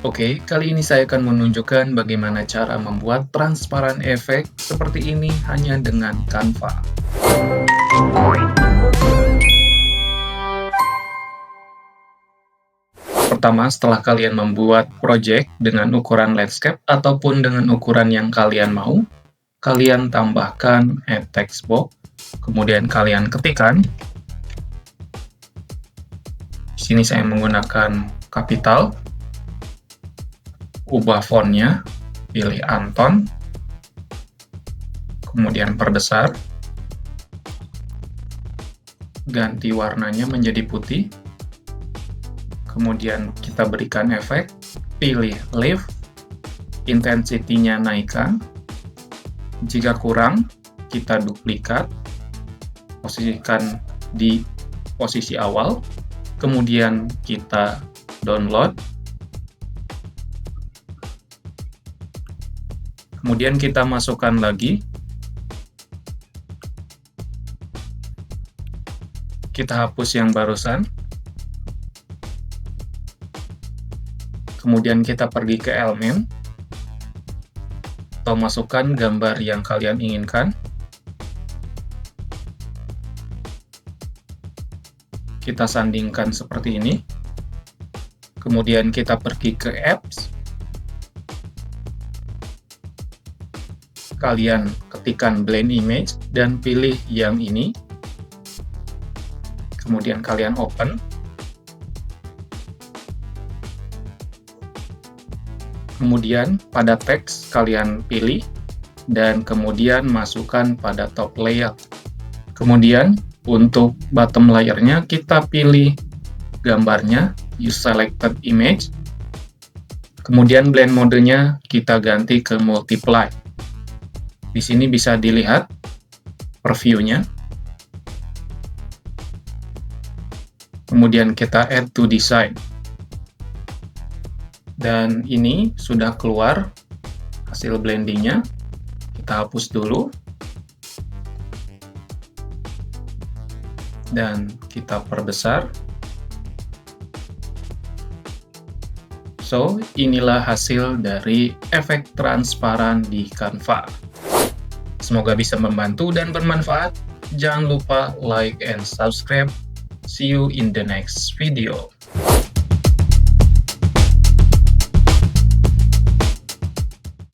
Oke, kali ini saya akan menunjukkan bagaimana cara membuat transparan efek seperti ini hanya dengan Canva. Pertama, setelah kalian membuat project dengan ukuran landscape ataupun dengan ukuran yang kalian mau, kalian tambahkan add text box, kemudian kalian ketikkan. Di sini saya menggunakan kapital, ubah fontnya, pilih Anton, kemudian perbesar, ganti warnanya menjadi putih, kemudian kita berikan efek, pilih lift, intensity-nya naikkan, jika kurang, kita duplikat, posisikan di posisi awal, kemudian kita download, kemudian kita masukkan lagi, kita hapus yang barusan, kemudian kita pergi ke elemen, atau masukkan gambar yang kalian inginkan. Kita sandingkan seperti ini. Kemudian kita pergi ke apps. Kalian ketikkan blend image dan pilih yang ini. Kemudian kalian open. Kemudian pada teks kalian pilih dan kemudian masukkan pada top layout. Kemudian untuk bottom layer-nya kita pilih gambarnya, use selected image. Kemudian blend modenya kita ganti ke multiply. Di sini bisa dilihat preview-nya. Kemudian kita add to design. Dan ini sudah keluar hasil blendingnya. Kita hapus dulu. Dan kita perbesar. So, inilah hasil dari efek transparan di Canva. Semoga bisa membantu dan bermanfaat. Jangan lupa like and subscribe. See you in the next video.